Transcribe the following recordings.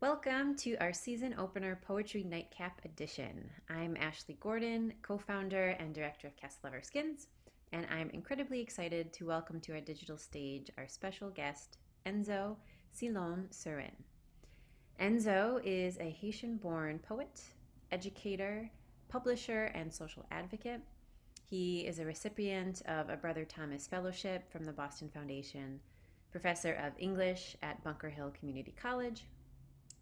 Welcome to our season opener Poetry Nightcap edition. I'm Ashley Gordon, co founder and director of Cast Lover Skins, and I'm incredibly excited to welcome to our digital stage our special guest, Enzo Silon Suron. Enzo is a Haitian-born poet, educator, publisher, and social advocate. He is a recipient of a Brother Thomas Fellowship from the Boston Foundation, professor of English at Bunker Hill Community College,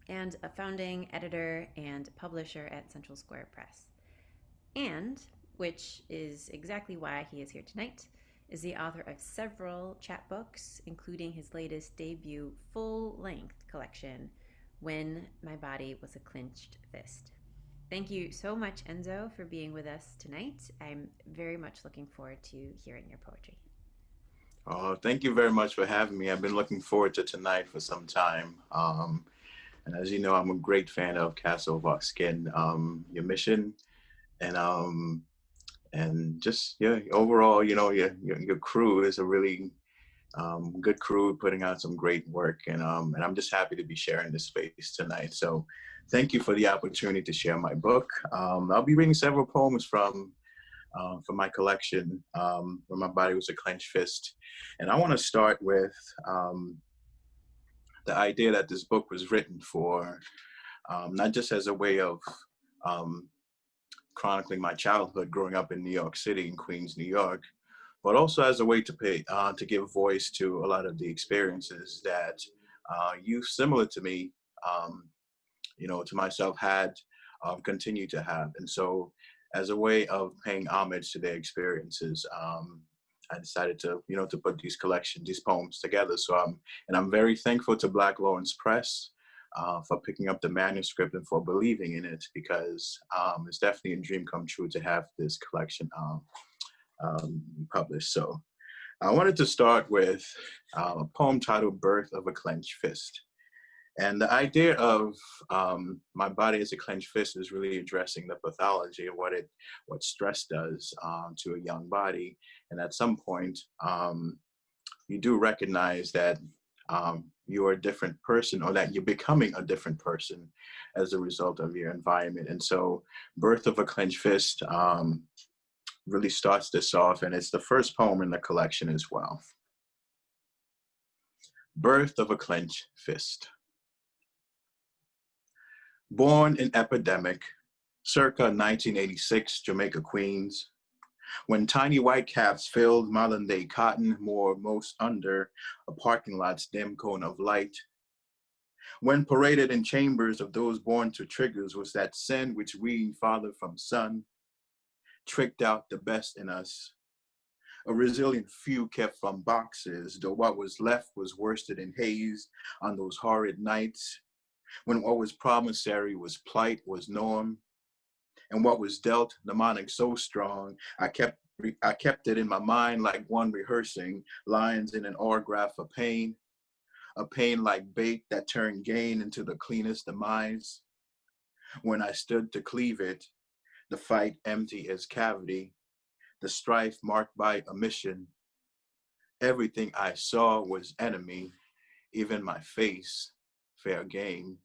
and a founding editor and publisher at Central Square Press. And, which is exactly why he is here tonight, is the author of several chapbooks, including his latest debut full-length collection, When My Body Was a Clenched Fist. Thank you so much, Enzo, for being with us tonight. I'm very much looking forward to hearing your poetry. Thank you very much for having me. I've been looking forward to tonight for some time. And as you know, I'm a great fan of Castle Skin, your mission, and just overall, your crew is a really good crew putting out some great work, and I'm just happy to be sharing this space tonight. So, thank you for the opportunity to share my book. I'll be reading several poems from my collection, When My Body Was a Clenched Fist. And I want to start with the idea that this book was written for, not just as a way of um, chronicling my childhood growing up in New York City, in Queens, New York, but also as a way to give voice to a lot of the experiences that youth similar to me, to myself, had continue to have. And so as a way of paying homage to their experiences, I decided to put these poems together. And I'm very thankful to Black Lawrence Press for picking up the manuscript and for believing in it, because it's definitely a dream come true to have this collection published. So I wanted to start with a poem titled Birth of a Clenched Fist. And the idea of my body as a clenched fist is really addressing the pathology of what stress does to a young body. And at some point, you do recognize that you're a different person, or that you're becoming a different person as a result of your environment. And so Birth of a Clenched Fist really starts this off, and it's the first poem in the collection as well. Birth of a Clenched Fist. Born in epidemic, circa 1986, Jamaica, Queens, when tiny white caps filled modern-day cotton, more most under a parking lot's dim cone of light. When paraded in chambers of those born to triggers was that sin which weaned father from son, tricked out the best in us. A resilient few kept from boxes, though what was left was worsted in haze on those horrid nights, when what was promissory was plight, was norm, and what was dealt mnemonic so strong, I kept it in my mind like one rehearsing lines in an autograph of pain, a pain like bait that turned gain into the cleanest demise. When I stood to cleave it, the fight empty as cavity, the strife marked by omission. Everything I saw was enemy, even my face, fair game.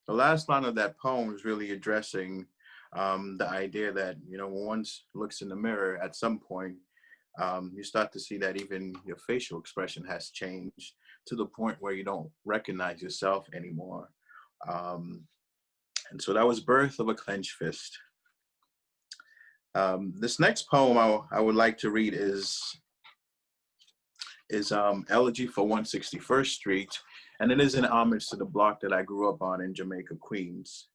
The last line of that poem is really addressing the idea that, when one looks in the mirror at some point, you start to see that even your facial expression has changed to the point where you don't recognize yourself anymore. And so that was Birth of a Clenched Fist. This next poem I would like to read is Elegy for 161st Street, and it is an homage to the block that I grew up on in Jamaica, Queens.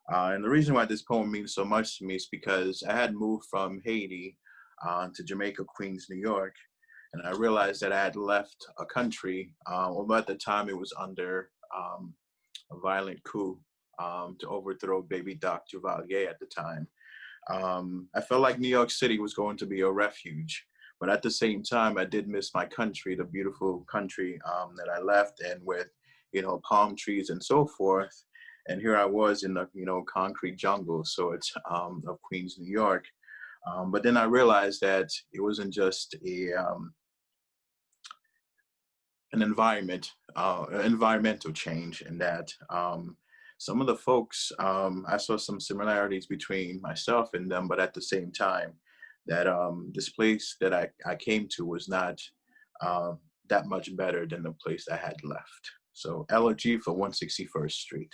And the reason why this poem means so much to me is because I had moved from Haiti to Jamaica, Queens, New York, and I realized that I had left a country, although at the time it was under a violent coup to overthrow baby Doc Duvalier at the time. I felt like New York City was going to be a refuge. But at the same time, I did miss my country, the beautiful country that I left, and with, palm trees and so forth. And here I was in the, concrete jungle, so it's of Queens, New York. But then I realized that it wasn't just an environmental change in that some of the folks, I saw some similarities between myself and them, but at the same time, that this place that I came to was not um, that much better than the place I had left. So Elegy for 161st Street.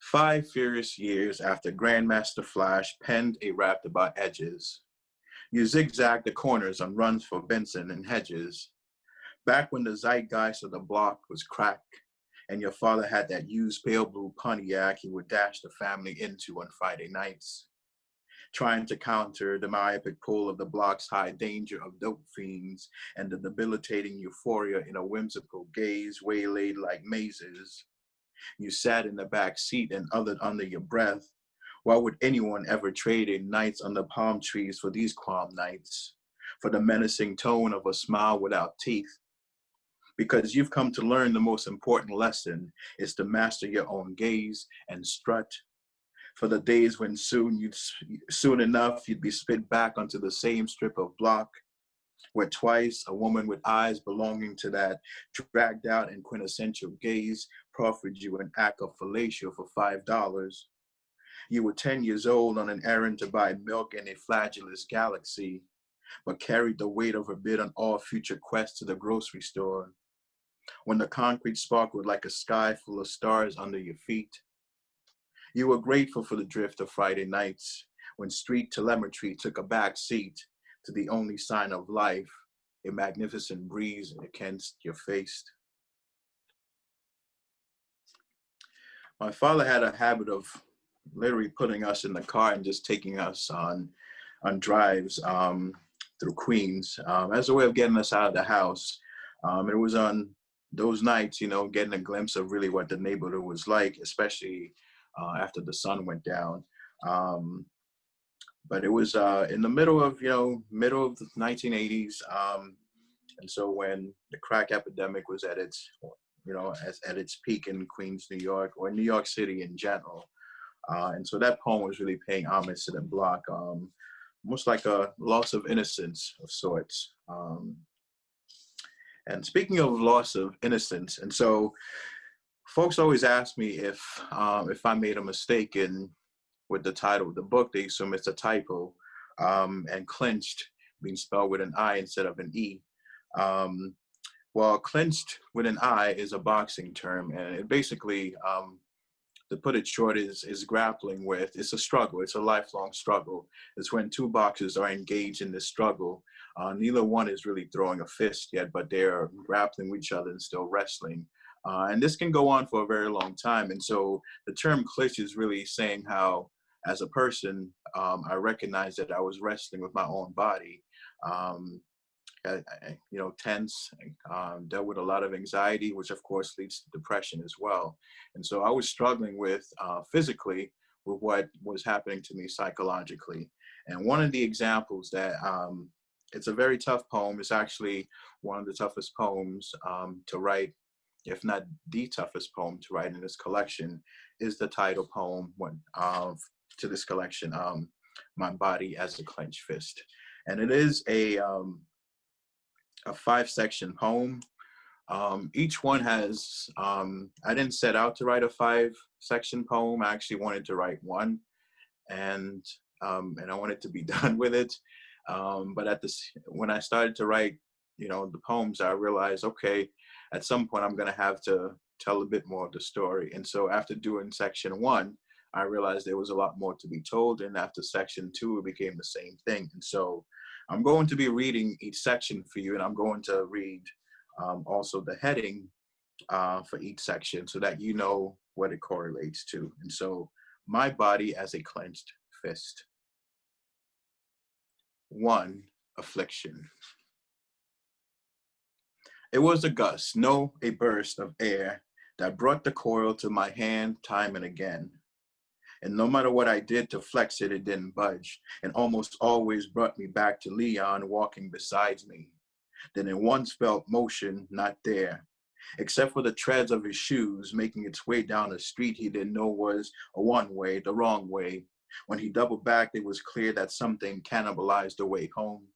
5 furious years after Grandmaster Flash penned a rap about edges, you zigzagged the corners on runs for Benson and Hedges. Back when the zeitgeist of the block was crack, and your father had that used pale blue Pontiac he would dash the family into on Friday nights, trying to counter the myopic pull of the block's high danger of dope fiends and the debilitating euphoria in a whimsical gaze waylaid like mazes. You sat in the back seat and uttered under your breath, why would anyone ever trade in nights under palm trees for these calm nights, for the menacing tone of a smile without teeth? Because you've come to learn the most important lesson is to master your own gaze and strut. For the days when soon enough you'd be spit back onto the same strip of block, where twice a woman with eyes belonging to that dragged out and quintessential gaze proffered you an act of fellatio for $5. You were 10 years old on an errand to buy milk in a flagellous galaxy, but carried the weight of a bid on all future quests to the grocery store. When the concrete sparkled like a sky full of stars under your feet, you were grateful for the drift of Friday nights, when street telemetry took a back seat to the only sign of life, a magnificent breeze against your face. My father had a habit of literally putting us in the car and just taking us on drives through Queens as a way of getting us out of the house. It was on those nights, getting a glimpse of really what the neighborhood was like, especially after the sun went down. But it was in the middle of the 1980s, and so when the crack epidemic was at its at its peak in Queens, New York, or New York City in general. And so that poem was really paying homage to the block, almost like a loss of innocence of sorts. And speaking of loss of innocence, and so folks always ask me if I made a mistake with the title of the book. They assume it's a typo, and clenched being spelled with an I instead of an E. Well, clenched with an I is a boxing term, and it basically, to put it short, is grappling with. It's a struggle. It's a lifelong struggle. It's when two boxers are engaged in this struggle. Neither one is really throwing a fist yet, but they're grappling with each other and still wrestling. And this can go on for a very long time. And so the term clinch is really saying how, as a person, I recognized that I was wrestling with my own body. Tense, dealt with a lot of anxiety, which of course leads to depression as well. And so I was struggling with physically with what was happening to me psychologically. And one of the examples that it's a very tough poem. It's actually one of the toughest poems to write, if not the toughest poem to write in this collection, is the title poem to this collection, My Body as a Clenched Fist. And it is a 5-section poem. Each one has, I didn't set out to write a 5-section poem. I actually wanted to write one, and I wanted to be done with it. But when I started to write, the poems, I realized, okay, at some point I'm going to have to tell a bit more of the story. And so after doing section 1, I realized there was a lot more to be told. And after section 2, it became the same thing. And so I'm going to be reading each section for you, and I'm going to read also the heading for each section so that you know what it correlates to. And so, My Body as a Clenched Fist. 1. Affliction. It was a gust, no, a burst of air that brought the coil to my hand time and again. And no matter what I did to flex it, it didn't budge, and almost always brought me back to Leon walking beside me. Then in once felt motion not there, except for the treads of his shoes making its way down a street he didn't know was a one-way, the wrong way. When he doubled back, it was clear that something cannibalized the way home.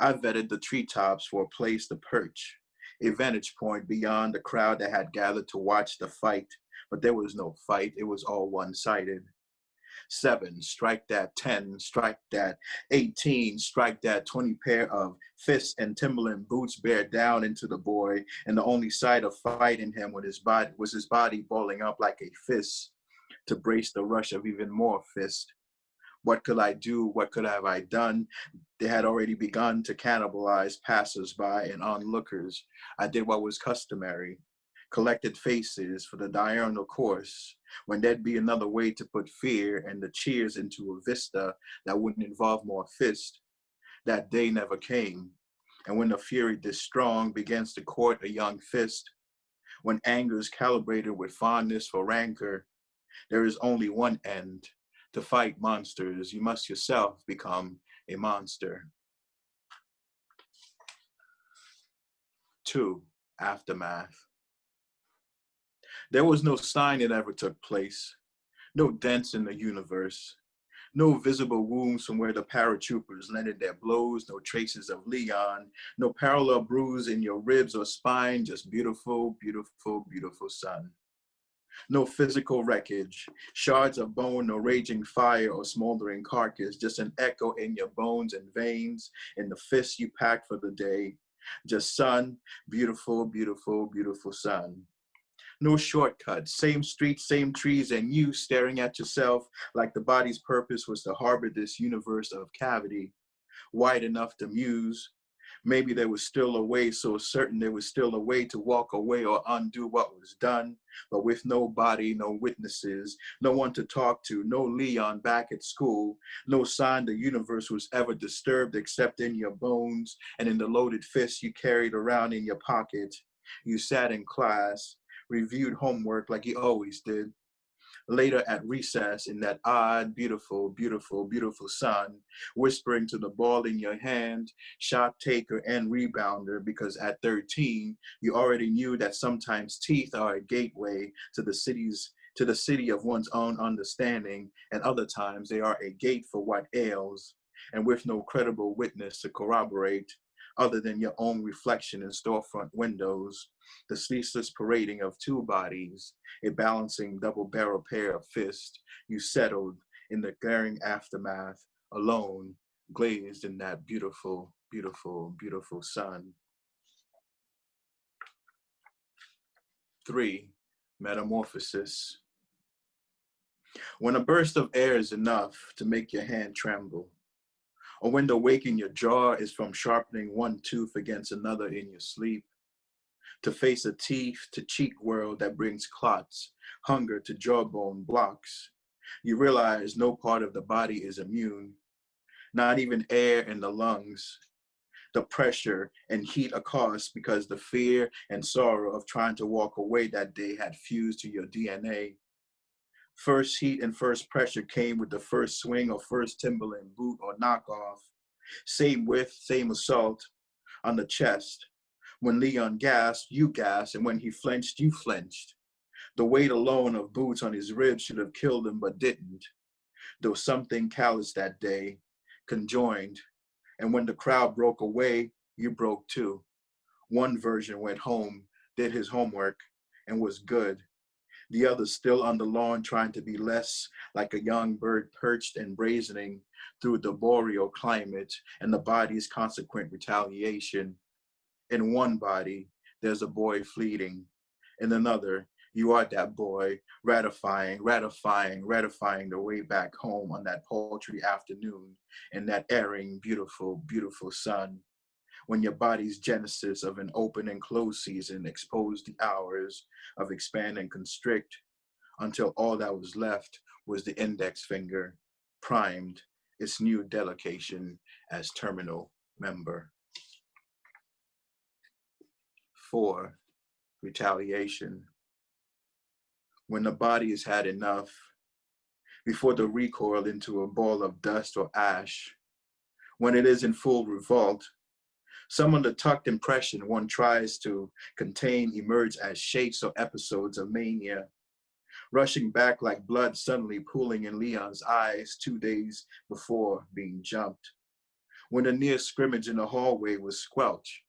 I vetted the treetops for a place to perch, a vantage point beyond the crowd that had gathered to watch the fight. But there was no fight, it was all one-sided. 7, strike that 10, strike that 18, strike that 20 pair of fists and Timberland boots bear down into the boy, and the only sight of fight in him was his body balling up like a fist to brace the rush of even more fist. What could I do? What could have I done? They had already begun to cannibalize passers-by and onlookers. I did what was customary, collected faces for the diurnal course, when there'd be another way to put fear and the cheers into a vista that wouldn't involve more fist. That day never came. And when the fury this strong begins to court a young fist, when anger is calibrated with fondness for rancor, there is only one end. To fight monsters, you must yourself become a monster. 2, aftermath. There was no sign it ever took place, no dents in the universe, no visible wounds from where the paratroopers landed their blows, no traces of Leon, no parallel bruise in your ribs or spine, just beautiful, beautiful, beautiful sun. No physical wreckage, shards of bone, no raging fire or smoldering carcass, just an echo in your bones and veins, in the fists you packed for the day. Just sun, beautiful, beautiful, beautiful sun. No shortcuts, same streets, same trees, and you staring at yourself like the body's purpose was to harbor this universe of cavity, wide enough to muse. Maybe there was still a way, so certain there was still a way to walk away or undo what was done, but with no body, no witnesses, no one to talk to, no Leon back at school, no sign the universe was ever disturbed except in your bones and in the loaded fist you carried around in your pocket. You sat in class, reviewed homework like you always did. Later at recess in that odd, beautiful, beautiful, beautiful sun, whispering to the ball in your hand, shot taker and rebounder, because at 13, you already knew that sometimes teeth are a gateway to the city of one's own understanding, and other times they are a gate for what ails, and with no credible witness to corroborate, other than your own reflection in storefront windows, the ceaseless parading of two bodies, a balancing double-barrel pair of fists, you settled in the glaring aftermath, alone, glazed in that beautiful, beautiful, beautiful sun. 3, metamorphosis. When a burst of air is enough to make your hand tremble, or when the wake in your jaw is from sharpening one tooth against another in your sleep, to face a teeth-to-cheek world that brings clots, hunger to jawbone blocks. You realize no part of the body is immune, not even air in the lungs. The pressure and heat are caused because the fear and sorrow of trying to walk away that day had fused to your DNA. First heat and first pressure came with the first swing or first Timberland boot or knockoff. Same width, same assault on the chest. When Leon gasped, you gasped, and when he flinched, you flinched. The weight alone of boots on his ribs should have killed him, but didn't. Though something callous that day, conjoined, and when the crowd broke away, you broke too. One version went home, did his homework, and was good. The other still on the lawn trying to be less like a young bird perched and brazening through the boreal climate and the body's consequent retaliation. In one body, there's a boy fleeting. In another, you are that boy, ratifying, ratifying, ratifying the way back home on that paltry afternoon in that airing, beautiful, beautiful sun, when your body's genesis of an open and closed season exposed the hours of expand and constrict until all that was left was the index finger, primed, its new delegation as terminal member. 4, retaliation. When the body has had enough, before the recoil into a ball of dust or ash, when it is in full revolt, some of the tucked impression one tries to contain emerge as shakes or episodes of mania, rushing back like blood suddenly pooling in Leon's eyes 2 days before being jumped. when the near scrimmage in the hallway was squelched.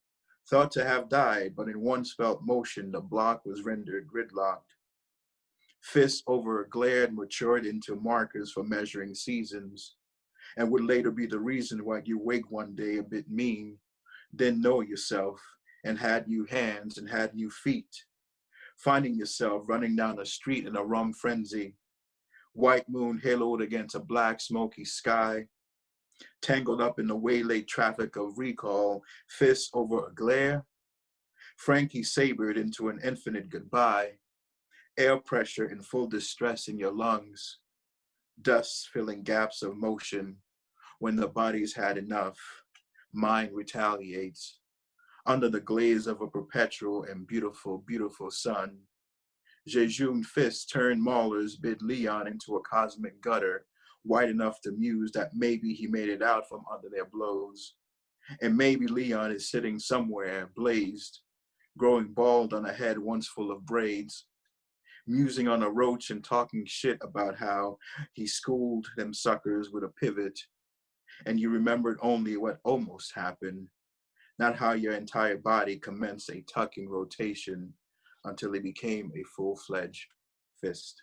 Thought to have died, but in one felt motion, the block was rendered gridlocked. Fists over glared matured into markers for measuring seasons, and would later be the reason why you wake one day a bit mean, then know yourself, and had new hands and had new feet, finding yourself running down the street in a rum frenzy, white moon haloed against a black smoky sky, tangled up in the waylaid traffic of recall, fists over a glare, Frankie sabered into an infinite goodbye, air pressure in full distress in your lungs, dust filling gaps of motion. When the body's had enough, mind retaliates. Under the glaze of a perpetual and beautiful, beautiful sun, jejune fists turn maulers bid Leon into a cosmic gutter, wide enough to muse that maybe he made it out from under their blows. And maybe Leon is sitting somewhere, blazed, growing bald on a head once full of braids, musing on a roach and talking shit about how he schooled them suckers with a pivot, and you remembered only what almost happened, not how your entire body commenced a tucking rotation until it became a full-fledged fist.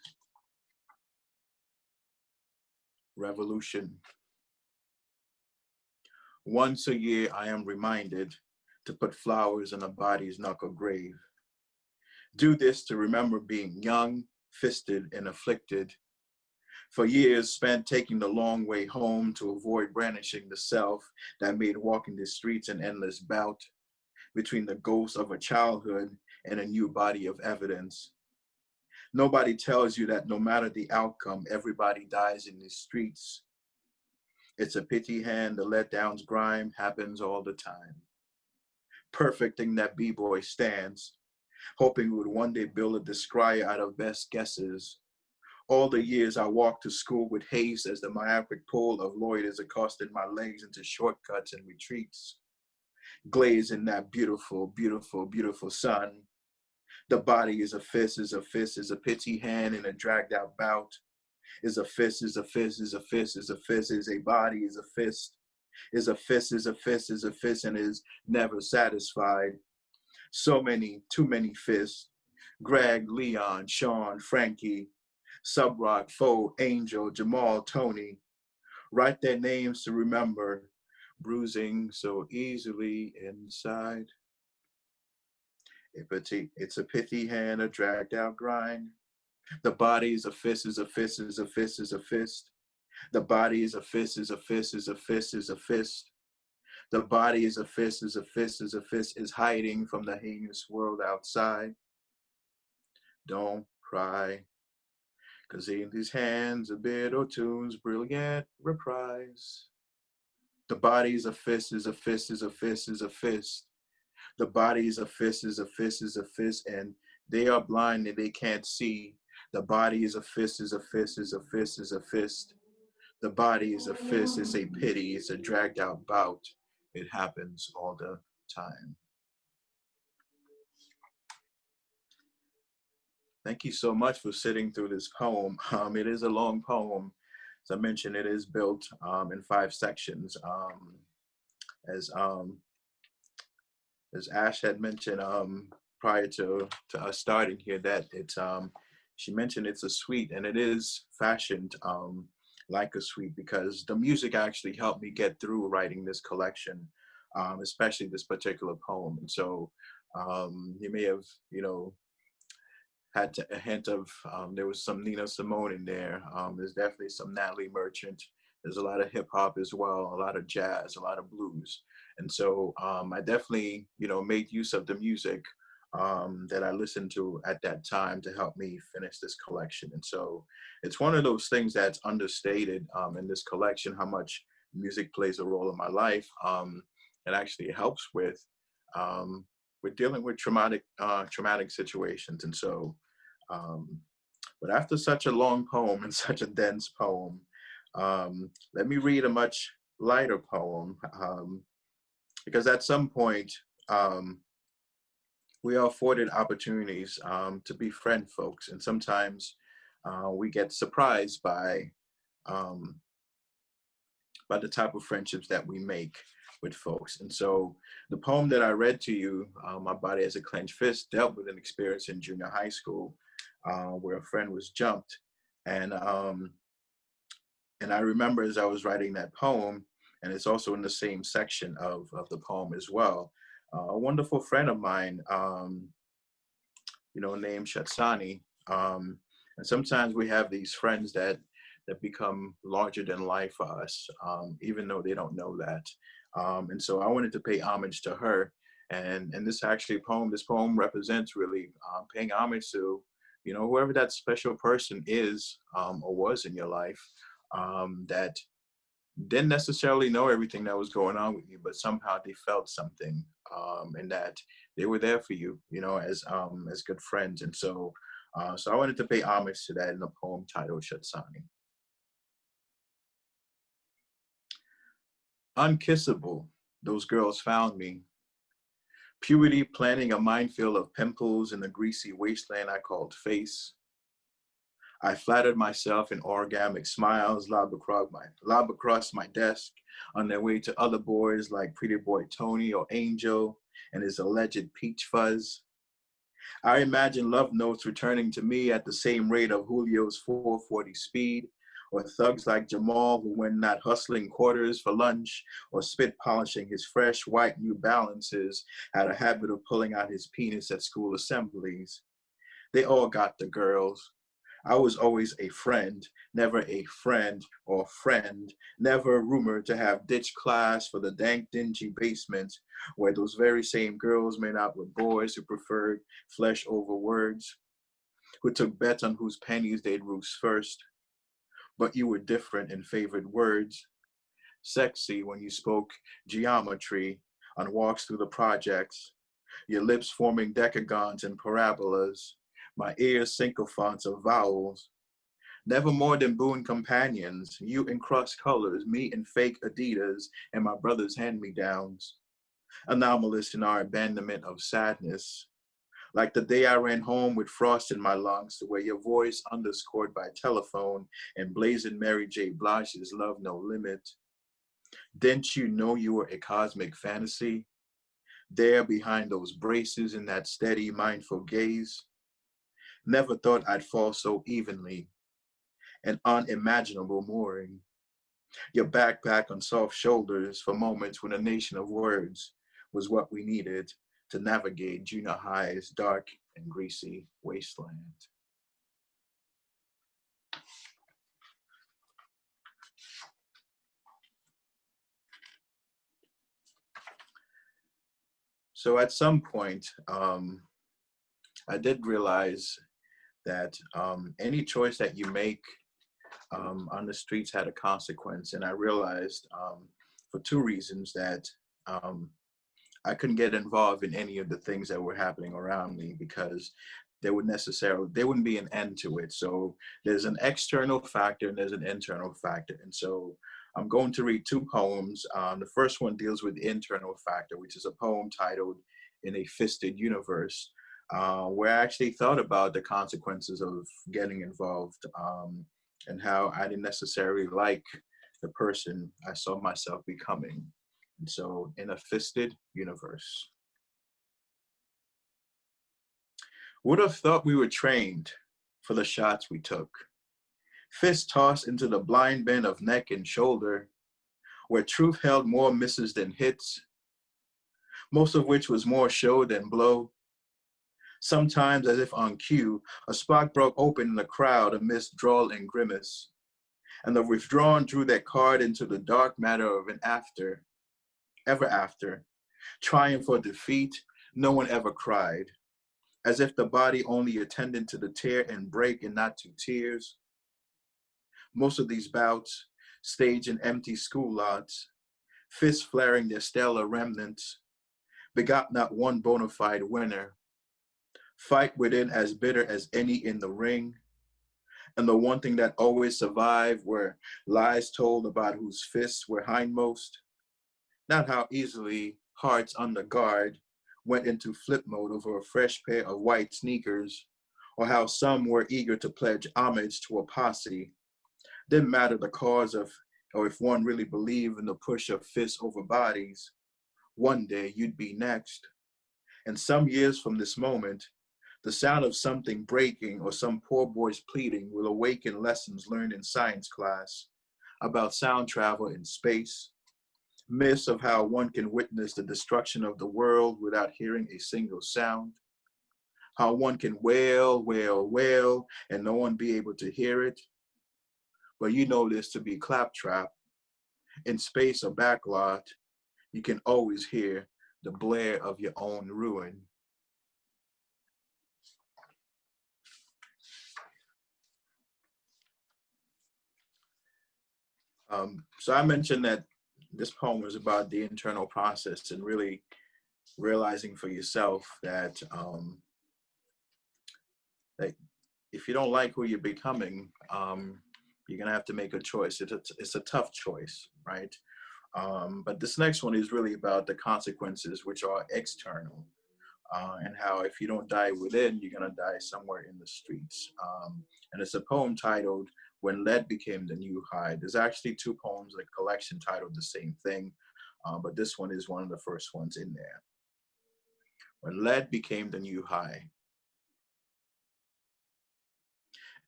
Revolution. Once a year, I am reminded to put flowers in a body's knuckle grave. Do this to remember being young, fisted, and afflicted. For years spent taking the long way home to avoid brandishing the self that made walking the streets an endless bout between the ghosts of a childhood and a new body of evidence. Nobody tells you that no matter the outcome, everybody dies in the streets. It's a pity hand, the letdowns grime happens all the time. Perfecting that b-boy stance, hoping we would one day build a descrier out of best guesses. All the years I walked to school with haste as the myopic pull of loiters accosted my legs into shortcuts and retreats. Glazed in that beautiful, beautiful, beautiful sun. The body is a fist, is a fist, is a pity hand in a dragged out bout. Is a fist, is a fist, is a fist, is a fist, is a body, is a fist. Is a fist, is a fist, is a fist, and is never satisfied. So many, too many fists. Greg, Leon, Sean, Frankie, Subrock, Foe, Angel, Jamal, Tony. Write their names to remember, bruising so easily inside. It's a pithy hand, a dragged out grind. The body is a fist, is a fist, is a fist, is a fist. The body is a fist, is a fist, is a fist, is a fist. The body is a fist, is a fist, is a fist, is hiding from the heinous world outside. Don't cry, 'cause in these hands a bit or tune's brilliant reprise. The body is a fist, is a fist, is a fist, is a fist. The body is a fist, is a fist, is a fist, and they are blind and they can't see. The body is a fist, is a fist, is a fist, is a fist. The body is a fist, it's a pity, it's a dragged out bout. It happens all the time. Thank you so much for sitting through this poem. It is a long poem. As I mentioned, it is built in 5 sections. As as Ash had mentioned prior to us starting here, that it's she mentioned it's a suite, and it is fashioned like a suite because the music actually helped me get through writing this collection, especially this particular poem. And so you may have, had a hint of there was some Nina Simone in there. There's definitely some Natalie Merchant. There's a lot of hip hop as well, a lot of jazz, a lot of blues. And so I definitely, made use of the music that I listened to at that time to help me finish this collection. And so it's one of those things that's understated in this collection, how much music plays a role in my life. It actually helps with dealing with traumatic situations. And so but after such a long poem and such a dense poem, let me read a much lighter poem, because at some point, we are afforded opportunities to befriend folks, and sometimes we get surprised by by the type of friendships that we make with folks. And so the poem that I read to you, My Body as a Clenched Fist, dealt with an experience in junior high school where a friend was jumped. And, um, and I remember as I was writing that poem, and it's also in the same section of the poem as well, a wonderful friend of mine, named Shatsani. And sometimes we have these friends that become larger than life for us, even though they don't know that. And so I wanted to pay homage to her. And this poem represents really paying homage to, whoever that special person is or was in your life that didn't necessarily know everything that was going on with you, but somehow they felt something, and that they were there for you, as good friends. And so I wanted to pay homage to that in a poem titled Shatsani. Unkissable, those girls found me. Puberty planting a minefield of pimples in the greasy wasteland I called face. I flattered myself in orgasmic smiles lob across my desk on their way to other boys like Pretty Boy Tony or Angel and his alleged peach fuzz. I imagine love notes returning to me at the same rate of Julio's 440 speed, or thugs like Jamal who, when not hustling quarters for lunch or spit polishing his fresh white New Balances, had a habit of pulling out his penis at school assemblies. They all got the girls. I was always a friend, never a friend or friend, never rumored to have ditched class for the dank, dingy basement where those very same girls made out with boys who preferred flesh over words, who took bets on whose pennies they'd roost first. But you were different in favored words, sexy when you spoke geometry on walks through the projects, your lips forming decagons and parabolas, my ears sycophants of vowels. Never more than boon companions, you in cross colors, me in fake Adidas, and my brother's hand-me-downs. Anomalous in our abandonment of sadness. Like the day I ran home with frost in my lungs, where your voice underscored by telephone and blazing Mary J. Blige's Love No Limit. Didn't you know you were a cosmic fantasy? There behind those braces in that steady, mindful gaze. Never thought I'd fall so evenly, an unimaginable mooring. Your backpack on soft shoulders for moments when a nation of words was what we needed to navigate junior high's dark and greasy wasteland. So at some point, I did realize that any choice that you make on the streets had a consequence. And I realized for two reasons that um, I couldn't get involved in any of the things that were happening around me because there wouldn't be an end to it. So there's an external factor and there's an internal factor. And so I'm going to read two poems. The first one deals with the internal factor, which is a poem titled In a Fisted Universe, where I actually thought about the consequences of getting involved and how I didn't necessarily like the person I saw myself becoming. And so, in a fisted universe, would have thought we were trained for the shots we took. Fist tossed into the blind bend of neck and shoulder, where truth held more misses than hits, most of which was more show than blow. Sometimes, as if on cue, a spark broke open in the crowd amidst drawl and grimace, and the withdrawn drew their card into the dark matter of an after, ever after. Triumph or defeat, no one ever cried, as if the body only attended to the tear and break and not to tears. Most of these bouts, staged in empty school lots, fists flaring their stellar remnants, begot not one bona fide winner. Fight within as bitter as any in the ring. And the one thing that always survived were lies told about whose fists were hindmost, not how easily hearts under guard went into flip mode over a fresh pair of white sneakers, or how some were eager to pledge homage to a posse. Didn't matter the cause of or if one really believed in the push of fists over bodies, one day you'd be next. And some years from this moment, the sound of something breaking or some poor boy's pleading will awaken lessons learned in science class about sound travel in space, myths of how one can witness the destruction of the world without hearing a single sound, how one can wail, wail, wail, and no one be able to hear it. But you know this to be claptrap. In space or backlot, you can always hear the blare of your own ruin. So I mentioned that this poem was about the internal process and really realizing for yourself that if you don't like who you're becoming, you're gonna have to make a choice. It's a tough choice, right? But this next one is really about the consequences, which are external, and how if you don't die within, you're gonna die somewhere in the streets. And it's a poem titled "When Lead Became the New High." There's actually two poems in a collection titled the same thing, but this one is one of the first ones in there. When lead became the new high.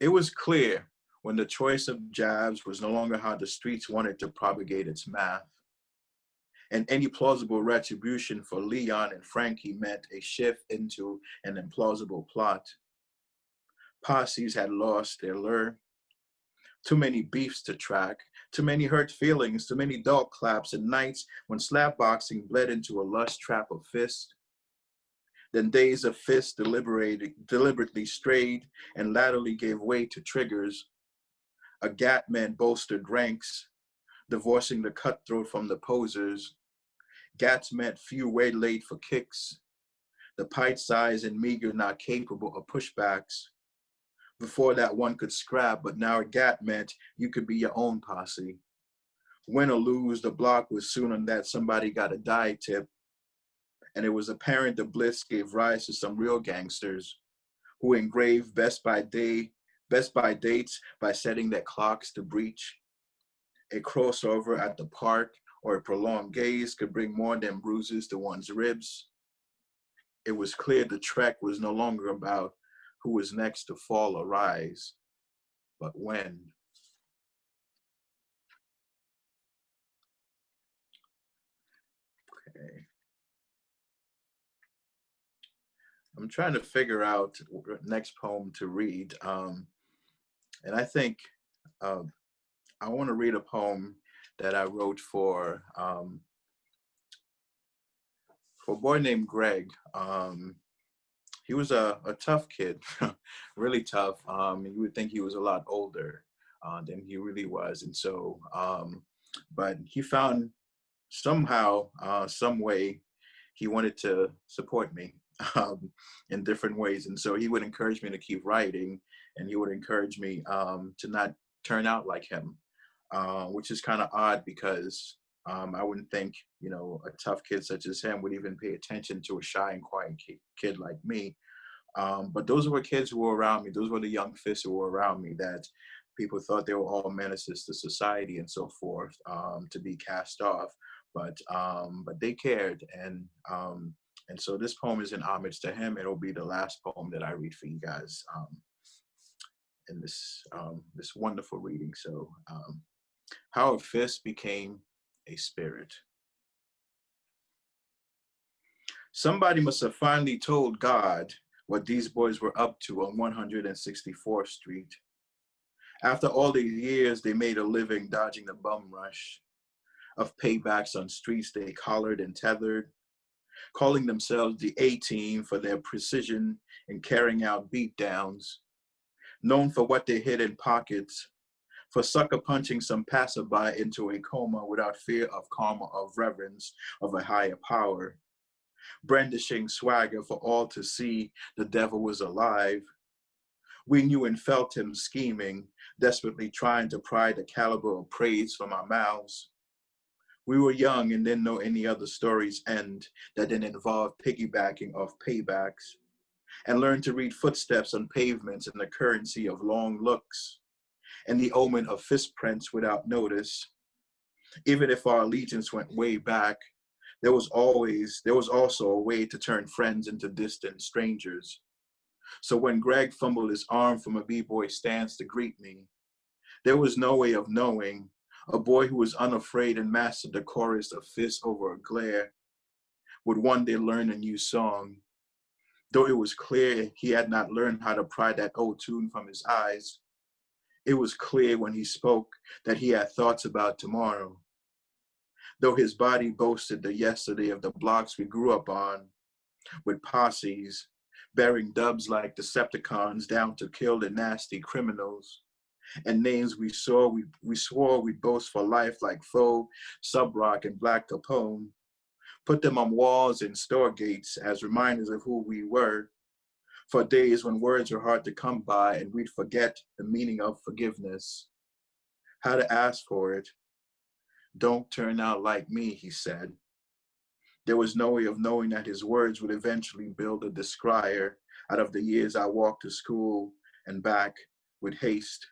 It was clear when the choice of jabs was no longer how the streets wanted to propagate its math. And any plausible retribution for Leon and Frankie meant a shift into an implausible plot. Posses had lost their lure. Too many beefs to track, too many hurt feelings, too many dog claps and nights when slapboxing bled into a lust trap of fist. Then days of fists deliberately strayed and latterly gave way to triggers. A gat man bolstered ranks, divorcing the cutthroat from the posers. Gats meant few waylaid for kicks, the pint size and meager not capable of pushbacks. Before that one could scrap, but now a gat meant you could be your own posse. Win or lose, the block was soon on that somebody got a die tip. And it was apparent the blitz gave rise to some real gangsters who engraved best by dates by setting their clocks to breach. A crossover at the park or a prolonged gaze could bring more than bruises to one's ribs. It was clear the trek was no longer about who was next to fall or rise, but when. Okay. I'm trying to figure out what next poem to read. And I think uh, I want to read a poem that I wrote for a boy named Greg. He was a tough kid, really tough. You would think he was a lot older than he really was. And so, but he found somehow, some way, he wanted to support me in different ways. And so he would encourage me to keep writing, and he would encourage me to not turn out like him, which is kind of odd because I wouldn't think, a tough kid such as him would even pay attention to a shy and quiet kid like me. But those were kids who were around me. Those were the young fists who were around me that people thought they were all menaces to society and so forth, to be cast off. But they cared, and so this poem is in homage to him. It'll be the last poem that I read for you guys in this wonderful reading. So, how a fist became a spirit. Somebody must have finally told God what these boys were up to on 164th Street. After all these years, they made a living dodging the bum rush of paybacks on streets they collared and tethered, calling themselves the A-Team for their precision in carrying out beatdowns, known for what they hid in pockets, for sucker punching some passerby into a coma without fear of karma, of reverence of a higher power, brandishing swagger for all to see the devil was alive. We knew and felt him scheming, desperately trying to pry the caliber of praise from our mouths. We were young and didn't know any other stories end that didn't involve piggybacking off paybacks, and learned to read footsteps on pavements and the currency of long looks, and the omen of fist prints without notice, Even if our allegiance went way back, there was also a way to turn friends into distant strangers. So when Greg fumbled his arm from a b-boy stance to greet me, there was no way of knowing a boy who was unafraid and mastered the chorus of Fist Over a Glare would one day learn a new song. Though it was clear he had not learned how to pry that old tune from his eyes, it was clear when he spoke that he had thoughts about tomorrow. Though his body boasted the yesterday of the blocks we grew up on, with posses, bearing dubs like Decepticons down to kill the nasty criminals, and names we swore we'd boast for life like Foe, Subrock, and Black Capone, put them on walls and store gates as reminders of who we were, for days when words were hard to come by and we'd forget the meaning of forgiveness, how to ask for it. Don't turn out like me, he said. There was no way of knowing that his words would eventually build a descrier out of the years I walked to school and back with haste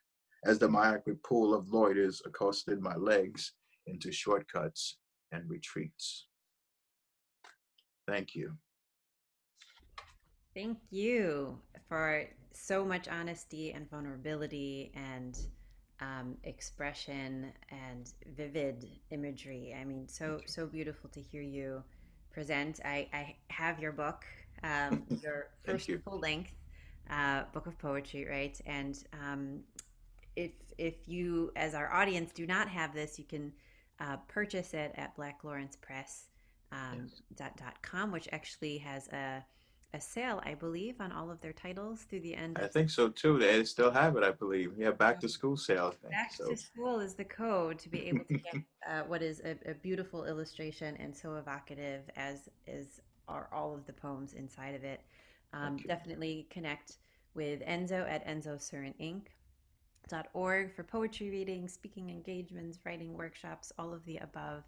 as the myopic pool of loiters accosted my legs into shortcuts and retreats. Thank you. Thank you for so much honesty and vulnerability and expression and vivid imagery. I mean, Thank you. so beautiful to hear you present. I have your book, your Thank first you. full length book of poetry, right? And if you, as our audience, do not have this, you can purchase it at Black Lawrence Press Yes. .com, which actually has a sale, I believe, on all of their titles through the end I of think so too. They still have it, I believe. Yeah, back so to school sale, I think. back to So school is the code to be able to get what is a beautiful illustration and so evocative as is are all of the poems inside of it. thank you. Definitely connect with Enzo at Enzo Surin Inc. .org for poetry readings, speaking engagements, writing workshops, all of the above.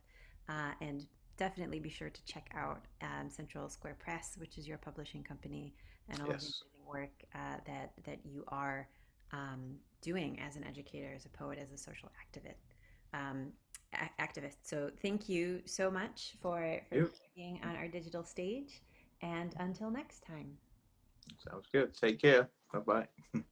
And definitely be sure to check out Central Square Press, which is your publishing company, and all of the Yes. amazing work that you are doing as an educator, as a poet, as a social activist. So thank you so much for You. being on our digital stage, and until next time. Sounds good. Take care. Bye bye.